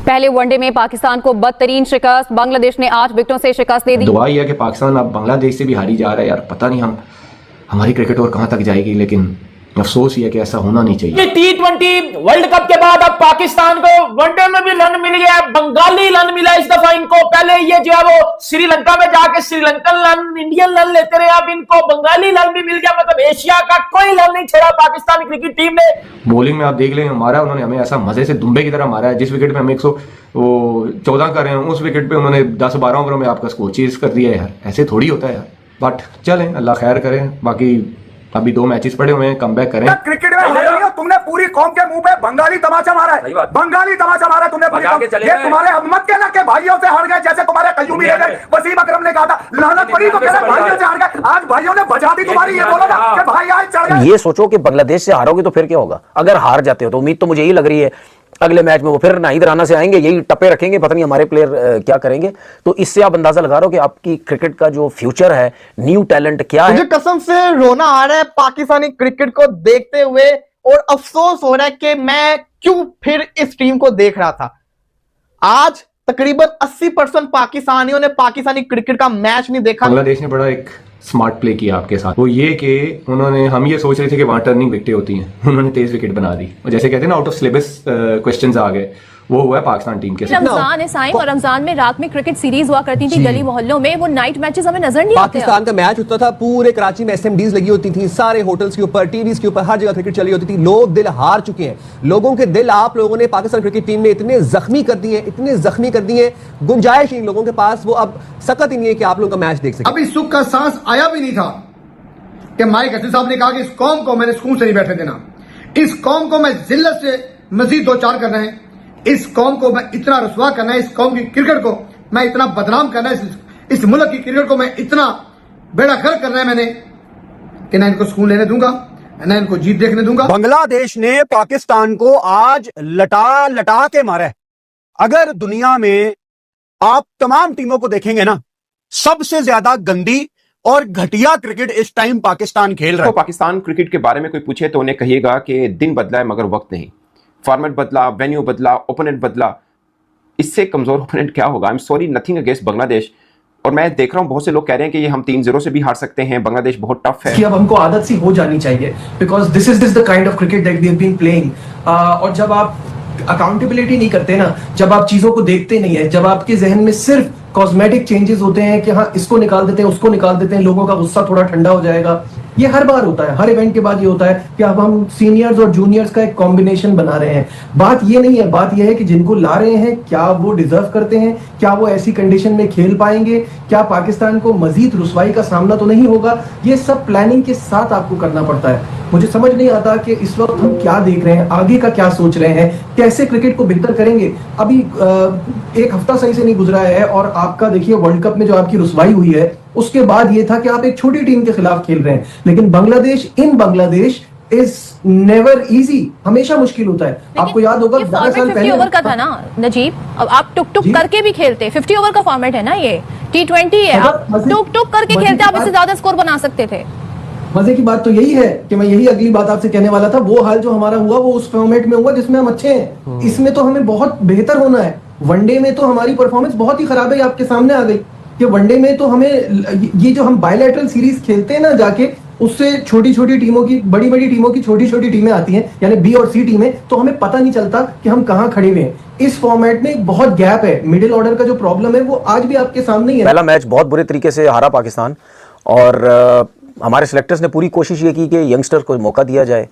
पहले वनडे में पाकिस्तान को बदतरीन शिकस्त, बांग्लादेश ने 8 विकेटों से शिकस्त दे दी। दुआ यह है कि पाकिस्तान अब बांग्लादेश से भी हारी जा रहा है यार, पता नहीं हमारी क्रिकेट और कहां तक जाएगी, लेकिन अफसोस ये कि ऐसा होना नहीं चाहिए। T20 वर्ल्ड कप के बाद अब पाकिस्तान को वनडे में भी रन मिल गया, बंगाली रन मिला इस दफा इनको। पहले ये जो है वो श्रीलंका में जाके श्रीलंकन रन, इंडियन रन लेते रहे, अब इनको बंगाली रन भी मिल गया। मतलब एशिया का कोई रन नहीं छोड़ा पाकिस्तानी क्रिकेट टीम ने। बॉलिंग में आप देख लें, मारा उन्होंने हमें ऐसा मजे से दुम्बे की तरह मारा है। जिस विकेट पे हम 114 कर रहे हैं, उस विकेट पे उन्होंने 10-12 ओवरों में आपका स्कोर चेज कर दिया है यार। ऐसे थोड़ी होता है यार, बट चलें, अल्लाह खैर करें। बाकी अभी 2 मैचेस पड़े हुए हैं, कमबैक करें। क्रिकेट में तुमने पूरी कौम के मुंह पे बंगाली तमाचा मारा है, बंगाली तमाचा मारा तुमने पूरी कौम। ये तुम्हारे मत कहना के भाइयों से हार गए, जैसे तुम्हारे कयूमी रह गए। वसीम अकरम ने कहा था लानत पड़ी तो कहना भाइयों से हार गए। आज भाइयों ने बजा दी तुम्हारी। ये बोलो ना कि भाई आज चढ़ गए। ये सोचो कि बांग्लादेश से हारोगे तो फिर क्या होगा। अगर हार जाते हो तो उम्मीद तो मुझे यही लग रही है अगले मैच में वो फिर नाहिद राना से आएंगे, यही टप्पे रखेंगे, पता नहीं हमारे प्लेयर क्या करेंगे। तो इससे आप अंदाजा लगा रहे हो कि आपकी क्रिकेट का जो फ्यूचर है, न्यू टैलेंट क्या है। मुझे कसम से रोना आ रहा है पाकिस्तानी क्रिकेट को देखते हुए, और अफसोस हो रहा है कि मैं क्यों फिर इस टीम को देख रहा था। आज तकरीबन 80% पाकिस्तानियों ने पाकिस्तानी क्रिकेट का मैच नहीं देखा। बांग्लादेश ने बड़ा एक स्मार्ट प्ले किया आपके साथ, वो ये कि उन्होंने, हम ये सोच रहे थे कि वहां टर्निंग विकेटें होती हैं, उन्होंने 23 विकेट बना दी। और जैसे कहते हैं ना, आउट ऑफ सिलेबस क्वेश्चंस आ गए, वो हुआ है पाकिस्तान टीम के साथ। रमजान है साइम, और रमजान में रात में क्रिकेट सीरीज हुआ करती थी गली मोहल्लों में, वो नाइट मैचेस हमें नजर नहीं आते। पाकिस्तान का मैच होता था, पूरे कराची में एसएमडीज लगी होती थी, सारे होटल्स के ऊपर, टीवीज के ऊपर, हर जगह क्रिकेट चली होती थी। लोग दिल हार चुके हैं, लोगों के दिल आप लोगों ने पाकिस्तान क्रिकेट टीम ने इतने जख्मी कर दिए, इतने जख्मी कर दिए, गुंजाइश इन लोगों के पास वो अब सकत ही नहीं है कि आप लोगों का मैच देख सके। अभी सुख का सांस आया भी नहीं था कि माइक हसन साहब ने कहा कि इस कौम को मैंने सुकून से नहीं बैठे देना, इस कौम को मैं जिल्लत से मजीद 2-4 करना है, इस कौम को मैं इतना रसवा करना है, इस कौम की क्रिकेट को मैं इतना बदनाम करना है, इस मुल्क की क्रिकेट को मैं इतना बेड़ा गर्क करना है मैंने, कि ना इनको सुकून लेने दूंगा, ना इनको जीत देखने दूंगा। बांग्लादेश ने पाकिस्तान को आज लटा लटा के मारा है। अगर दुनिया में आप तमाम टीमों को देखेंगे ना, सबसे ज्यादा गंदी और घटिया क्रिकेट इस टाइम पाकिस्तान खेल रहा है। तो पाकिस्तान क्रिकेट के बारे में कोई पूछे तो उन्हें कहिएगा कि दिन बदला है मगर वक्त नहीं। फॉर्मेट बदला, वेन्यू बदला, ओपोनेंट बदला, इससे कमजोर ओपोनेंट क्या होगा। I am sorry, nothing against Bangladesh. और मैं देख रहा हूं बहुत से लोग कह रहे हैं कि ये हम 3-0 से भी हार सकते हैं, बांग्लादेश बहुत टफ है। कि अब हमको आदत सी हो जानी चाहिए, because this is the kind of cricket that we have been playing. और जब आप अकाउंटेबिलिटी नहीं करते ना, जब आप चीजों को देखते नहीं है, जब आपके जहन में सिर्फ कॉस्मेटिक चेंजेस होते हैं कि हाँ इसको निकाल देते हैं, उसको निकाल देते हैं, लोगों का गुस्सा थोड़ा ठंडा हो जाएगा। ये हर बार होता है, हर इवेंट के बाद ये होता है कि अब हम सीनियर्स और जूनियर्स का एक कॉम्बिनेशन बना रहे हैं। बात ये नहीं है, बात ये है कि जिनको ला रहे हैं क्या वो डिजर्व करते हैं, क्या वो ऐसी कंडीशन में खेल पाएंगे, क्या पाकिस्तान को मजीद रुसवाई का सामना तो नहीं होगा। ये सब प्लानिंग के साथ आपको करना पड़ता है। मुझे समझ नहीं आता कि इस वक्त हम क्या देख रहे हैं, आगे का क्या सोच रहे हैं, कैसे क्रिकेट को बेहतर करेंगे। अभी एक हफ्ता सही से नहीं गुजरा है, और आपका देखिए वर्ल्ड कप में जो आपकी रुसवाई हुई है, उसके बाद ये था कि आप एक छोटी टीम के खिलाफ खेल रहे हैं। लेकिन बांग्लादेश इन बांग्लादेश इज नेवर इजी, हमेशा मुश्किल होता है। आपको याद होगा 12 साल पहले 50 ओवर का था ना नजीब, अब आप टुक टुक करके भी खेलते। 50 ओवर का फॉर्मेट है ना, ये T20 है, आप टुक टुक करके खेलते, आप इससे ज्यादा स्कोर बना सकते थे। मजे की बात तो यही है कि मैं यही अगली बात आपसे कहने वाला था, वो हाल जो हमारा हुआ वो उस फॉर्मेट में हुआ जिसमें हम अच्छे हैं। इसमें तो हमें बहुत बेहतर होना है। वनडे में तो हमारी परफॉर्मेंस बहुत ही खराब है, आपके सामने आ गई कि वनडे में तो हमें ये जो हम बायलैटरल सीरीज खेलते हैं ना जाके, उससे छोटी छोटी टीमों की, बड़ी बड़ी टीमों की छोटी छोटी टीमें आती हैं, यानी बी और सी टीमें, तो हमें पता नहीं चलता कि हम कहां खड़े हुए हैं। इस फॉर्मेट में बहुत गैप है, मिडिल ऑर्डर का जो प्रॉब्लम है वो आज भी आपके सामने ही है। पहला मैच बहुत बुरे तरीके से हारा पाकिस्तान, और हमारे सिलेक्टर्स ने पूरी कोशिश ये की कि यंगस्टर को मौका दिया जाए,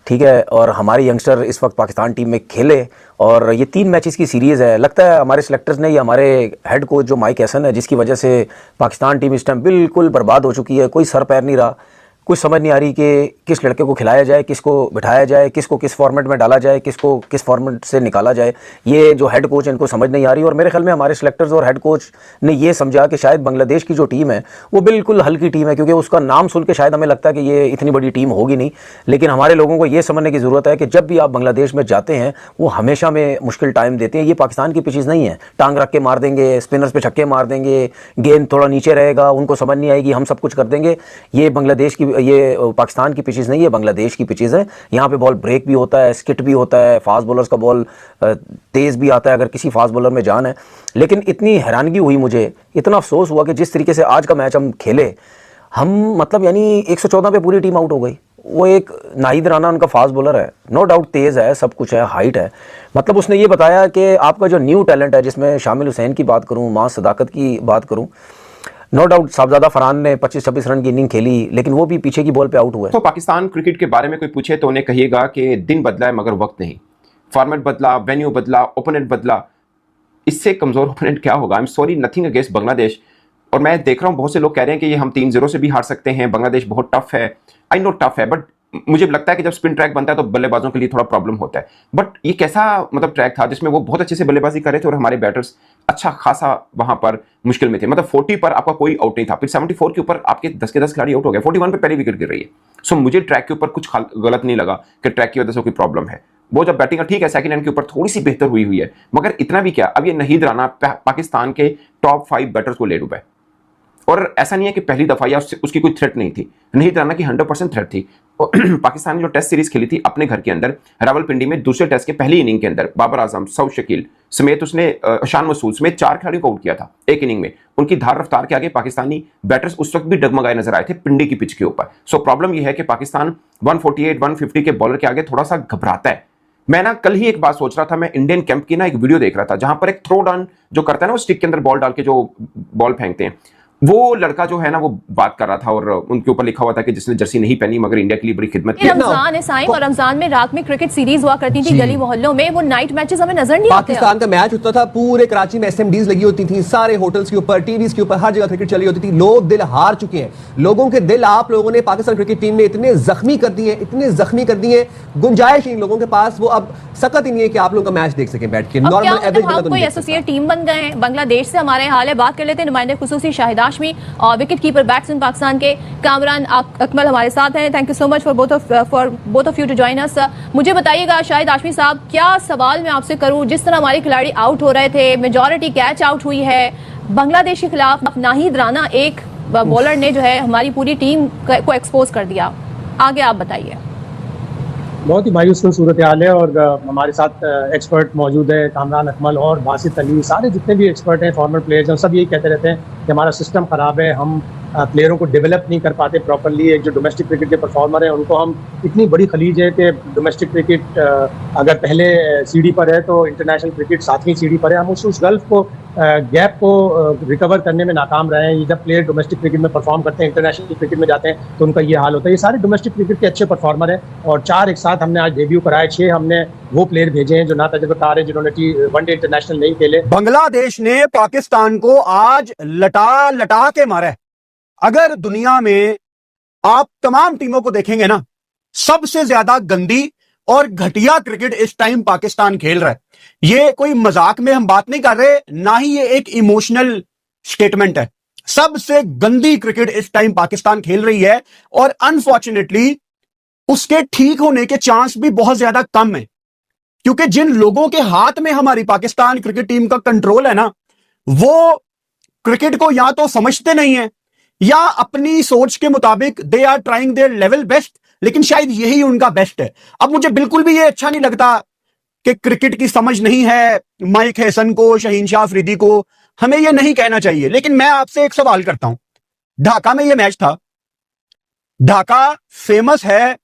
ठीक है। और हमारे यंगस्टर इस वक्त पाकिस्तान टीम में खेले, और ये 3 मैचेस की सीरीज़ है। लगता है हमारे सिलेक्टर्स ने, ये हमारे हेड कोच जो माइक हैसन है, जिसकी वजह से पाकिस्तान टीम इस टाइम बिल्कुल बर्बाद हो चुकी है, कोई सर पैर नहीं रहा। कुछ समझ नहीं आ रही कि किस लड़के को खिलाया जाए, किसको बिठाया जाए, किसको किस फॉर्मेट में डाला जाए, किसको किस फॉर्मेट से निकाला जाए। ये जो हेड कोच है इनको समझ नहीं आ रही, और मेरे ख्याल में हमारे सिलेक्टर्स और हेड कोच ने ये समझा कि शायद बांग्लादेश की जो टीम है वो बिल्कुल हल्की टीम है, क्योंकि उसका नाम सुन के शायद हमें लगता है कि ये इतनी बड़ी टीम होगी नहीं। लेकिन हमारे लोगों को ये समझने की ज़रूरत है कि जब भी आप बांग्लादेश में जाते हैं वो हमेशा में मुश्किल टाइम देते हैं। ये पाकिस्तान की पिचेस नहीं है, टांग रख के मार देंगे, स्पिनर्स पे छक्के मार देंगे, गेंद थोड़ा नीचे रहेगा, उनको समझ नहीं आएगी, हम सब कुछ कर देंगे। ये बांग्लादेश की ये पाकिस्तान की पिचेस नहीं है, बांग्लादेश की पिचेस है। यहाँ पे बॉल ब्रेक भी होता है, स्किट भी होता है, फास्ट बॉलर्स का बॉल तेज़ भी आता है अगर किसी फास्ट बॉलर में जान है। लेकिन इतनी हैरानगी हुई मुझे, इतना अफसोस हुआ कि जिस तरीके से आज का मैच हम खेले, हम मतलब यानी 114 पे पूरी टीम आउट हो गई। वो एक नाहिद राना उनका फास्ट बॉलर है, नो डाउट तेज़ है, सब कुछ है, हाइट है। मतलब उसने ये बताया कि आपका जो न्यू टैलेंट है, जिसमें शामिल हुसैन की बात करूँ, मां सदाकत की बात करूँ, नो डाउट साहबजादा फरहान ने 25-26 रन की इनिंग खेली, लेकिन वो भी पीछे की बॉल पे आउट हुआ है। तो पाकिस्तान क्रिकेट के बारे में कोई पूछे तो उन्हें कहिएगा कि दिन बदला है मगर वक्त नहीं। फॉर्मेट बदला, वेन्यू बदला, ओपोनेंट बदला, इससे कमजोर ओपोनेंट क्या होगा? I am sorry, nothing against Bangladesh. और मैं देख रहा हूँ बहुत से लोग कह रहे हैं कि ये हम 3-0 से भी हार सकते हैं, बांग्लादेश बहुत टफ है। आई नो टफ है, बट मुझे लगता है कि जब स्पिन ट्रैक बनता है तो बल्लेबाजों के लिए थोड़ा प्रॉब्लम होता है। बट ये कैसा मतलब ट्रैक था जिसमें वो बहुत अच्छे से बल्लेबाजी कर रहे थे और हमारे बैटर्स अच्छा खासा वहां पर मुश्किल में थे। मतलब 40 पर आपका कोई आउट नहीं था, फिर 74 के ऊपर आपके 10 के 10 खिलाड़ी आउट हो गए, 41 पे पहली विकेट गिर रही है। सो मुझे ट्रैक के ऊपर कुछ गलत नहीं लगा कि ट्रैक की वजह से कोई प्रॉब्लम है। वो जब बैटिंग ठीक है, सेकंड एंड के ऊपर थोड़ी सी बेहतर हुई है, मगर इतना भी क्या, अब ये नाहिद राना पाकिस्तान के टॉप 5 बैटर्स को ले डूबा है। और ऐसा नहीं है कि पहली दफा या उसकी कोई थ्रेट नहीं थी, नाहिद राना की 100% थ्रेट थी। पाकिस्तान ने जो टेस्ट सीरीज खेली थी अपने घर के अंदर रावलपिंडी में, दूसरे टेस्ट के पहली इनिंग के अंदर बाबर आजम, सऊद शकील समेत उसने शान मसूद समेत 4 खिलाड़ियों को आउट किया था एक इनिंग में। उनकी धार रफ्तार के आगे पाकिस्तानी बैटर्स उस वक्त भी डगमगाए नजर आए थे पिंडी की पिच के ऊपर। सो प्रॉब्लम यह है कि पाकिस्तान 148-150 के बॉलर के आगे थोड़ा सा घबराता है। मैं ना कल ही एक बात सोच रहा था, मैं इंडियन कैंप की ना एक वीडियो देख रहा था जहां पर एक थ्रो डाउन जो करता है ना, वो स्टिक के अंदर बॉल डाल के जो बॉल फेंकते हैं, वो लड़का जो है ना वो बात कर रहा था और उनके ऊपर लिखा हुआ था कि जिसने जर्सी नहीं पहनी मगर इंडिया के लिए बड़ी खिदमत की। रमजान है साईं, और रमजान में रात में क्रिकेट सीरीज हुआ करती थी गली मोहल्लों में, वो नाइट मैचेस हमें नजर नहीं आते। पाकिस्तान का मैच होता था, पूरे कराची में एसएमडीज लगी होती थी, सारे होटल्स के ऊपर, टीवीज के ऊपर, हर जगह क्रिकेट चली होती थी। लोग दिल हार चुके हैं, लोगों के दिल आप लोगों ने पाकिस्तान क्रिकेट टीम में इतने जख्मी कर दिए, इतने जख्मी कर दिए, गुंजाइश नहीं लोगों के पास, वो अब सकत ही नहीं है कि आप लोगों का मैच देख सकें बैठ के। नॉर्मल एवरेज हम कोई एसोसिएट टीम बन गए हैं। बांग्लादेश से हमारे हाल है, बात कर लेते हैं नुमाइंदे खुसूसी शाहिद हाशमी और विकेट कीपर बैट्समैन पाकिस्तान के कामरान अकमल हमारे साथ हैं। Thank you so much for both of you to join us. मुझे बताइएगा शाहिद हाशमी साहब, क्या सवाल मैं आपसे करूं, जिस तरह हमारे खिलाड़ी आउट हो रहे थे, मेजॉरिटी कैच आउट हुई है बांग्लादेश के खिलाफ, नाहिद राना एक बॉलर ने जो है हमारी पूरी टीम को एक्सपोज कर दिया, आगे आप बताइए। बहुत ही मायूस सूरत हाल है और हमारे साथ एक्सपर्ट मौजूद है, कामरान अकमल और बासित अली, सारे जितने भी एक्सपर्ट हैं, फॉर्मर प्लेयर्स हैं, सब यही कहते रहते हैं कि हमारा सिस्टम ख़राब है, हम प्लेयरों को डेवलप नहीं कर पाते प्रॉपरली। एक जो डोमेस्टिक क्रिकेट के परफॉर्मर हैं उनको हम, इतनी बड़ी खलीज है कि डोमेस्टिक क्रिकेट अगर पहले सीढ़ी पर है तो इंटरनेशनल क्रिकेट 7वीं सीढ़ी पर है। हम उस गल्फ को गैप को रिकवर करने में नाकाम रहे हैं। जब प्लेयर डोमेस्टिक क्रिकेट में परफॉर्म करते हैं, इंटरनेशनल क्रिकेट में जाते हैं तो उनका ये हाल होता है। ये सारे डोमेस्टिक क्रिकेट के अच्छे परफॉर्मर हैं और 4 एक साथ हमने आज डेब्यू कराए, 6 हमने वो प्लेयर भेजे हैं जो ना तजुर्बेकार हैं, जिन्होंने वनडे इंटरनेशनल नहीं खेले। बांग्लादेश ने पाकिस्तान को आज लटा लटा के मारा है। अगर दुनिया में आप तमाम टीमों को देखेंगे ना, सबसे ज्यादा गंदी और घटिया क्रिकेट इस टाइम पाकिस्तान खेल रहा है। ये कोई मजाक में हम बात नहीं कर रहे, ना ही ये एक इमोशनल स्टेटमेंट है। सबसे गंदी क्रिकेट इस टाइम पाकिस्तान खेल रही है और अनफॉर्चुनेटली उसके ठीक होने के चांस भी बहुत ज्यादा कम है, क्योंकि जिन लोगों के हाथ में हमारी पाकिस्तान क्रिकेट टीम का कंट्रोल है ना, वो क्रिकेट को या तो समझते नहीं है या अपनी सोच के मुताबिक they are trying their level best, लेकिन शायद यही उनका बेस्ट है। अब मुझे बिल्कुल भी ये अच्छा नहीं लगता कि क्रिकेट की समझ नहीं है माइक हैसन को, शहीन शाह अफरीदी को, हमें ये नहीं कहना चाहिए। लेकिन मैं आपसे एक सवाल करता हूं, ढाका में ये मैच था, ढाका फेमस है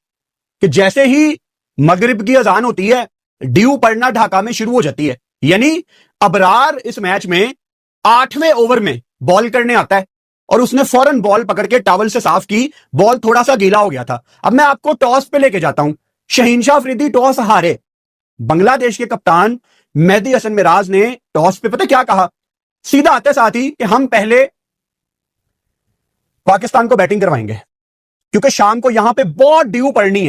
कि जैसे ही मगरिब की अजान होती है ड्यू पड़ना ढाका में शुरू हो जाती है। यानी अबरार इस मैच में 8वें ओवर में बॉल करने आता है और उसने फौरन बॉल पकड़ के टॉवल से साफ की, बॉल थोड़ा सा गीला हो गया था। अब मैं आपको टॉस पे लेके जाता हूं, शहीन शाह अफरीदी टॉस हारे, बांग्लादेश के कप्तान मेहदी हसन मिराज ने टॉस पे पता क्या कहा, सीधा आते साथ ही कि हम पहले पाकिस्तान को बैटिंग करवाएंगे क्योंकि शाम को यहां पे बहुत ड्यू पड़नी है।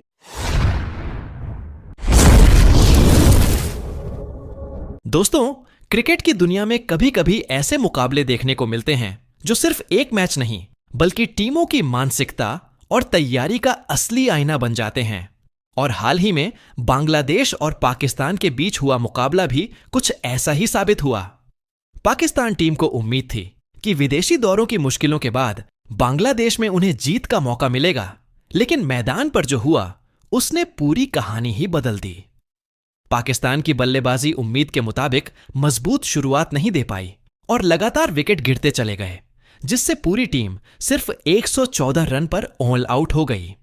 दोस्तों, क्रिकेट की दुनिया में कभी कभी ऐसे मुकाबले देखने को मिलते हैं जो सिर्फ एक मैच नहीं बल्कि टीमों की मानसिकता और तैयारी का असली आईना बन जाते हैं। और हाल ही में बांग्लादेश और पाकिस्तान के बीच हुआ मुकाबला भी कुछ ऐसा ही साबित हुआ। पाकिस्तान टीम को उम्मीद थी कि विदेशी दौरों की मुश्किलों के बाद बांग्लादेश में उन्हें जीत का मौका मिलेगा, लेकिन मैदान पर जो हुआ उसने पूरी कहानी ही बदल दी। पाकिस्तान की बल्लेबाजी उम्मीद के मुताबिक मजबूत शुरुआत नहीं दे पाई और लगातार विकेट गिरते चले गए, जिससे पूरी टीम सिर्फ 114 रन पर ऑल आउट हो गई।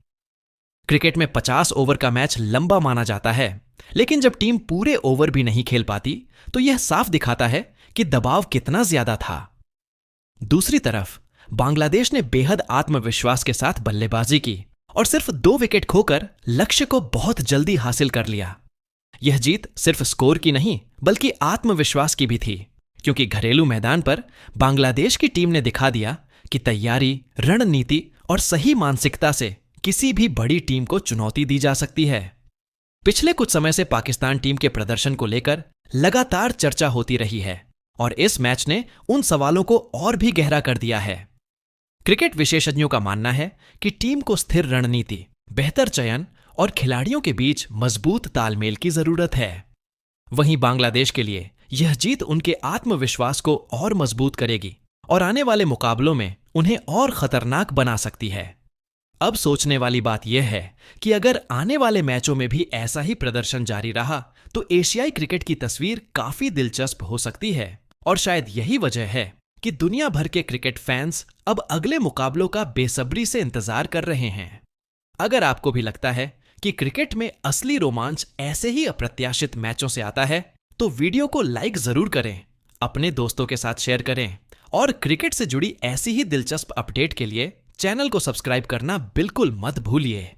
क्रिकेट में 50 ओवर का मैच लंबा माना जाता है, लेकिन जब टीम पूरे ओवर भी नहीं खेल पाती तो यह साफ दिखाता है कि दबाव कितना ज्यादा था। दूसरी तरफ बांग्लादेश ने बेहद आत्मविश्वास के साथ बल्लेबाजी की और सिर्फ 2 विकेट खोकर लक्ष्य को बहुत जल्दी हासिल कर लिया। यह जीत सिर्फ स्कोर की नहीं बल्कि आत्मविश्वास की भी थी, क्योंकि घरेलू मैदान पर बांग्लादेश की टीम ने दिखा दिया कि तैयारी, रणनीति और सही मानसिकता से किसी भी बड़ी टीम को चुनौती दी जा सकती है। पिछले कुछ समय से पाकिस्तान टीम के प्रदर्शन को लेकर लगातार चर्चा होती रही है और इस मैच ने उन सवालों को और भी गहरा कर दिया है। क्रिकेट विशेषज्ञों का मानना है कि टीम को स्थिर रणनीति, बेहतर चयन और खिलाड़ियों के बीच मजबूत तालमेल की जरूरत है। वहीं बांग्लादेश के लिए यह जीत उनके आत्मविश्वास को और मजबूत करेगी और आने वाले मुकाबलों में उन्हें और खतरनाक बना सकती है। अब सोचने वाली बात यह है कि अगर आने वाले मैचों में भी ऐसा ही प्रदर्शन जारी रहा तो एशियाई क्रिकेट की तस्वीर काफी दिलचस्प हो सकती है और शायद यही वजह है कि दुनिया भर के क्रिकेट फैंस अब अगले मुकाबलों का बेसब्री से इंतजार कर रहे हैं। अगर आपको भी लगता है कि क्रिकेट में असली रोमांच ऐसे ही अप्रत्याशित मैचों से आता है तो वीडियो को लाइक जरूर करें, अपने दोस्तों के साथ शेयर करें और क्रिकेट से जुड़ी ऐसी ही दिलचस्प अपडेट के लिए चैनल को सब्सक्राइब करना बिल्कुल मत भूलिए।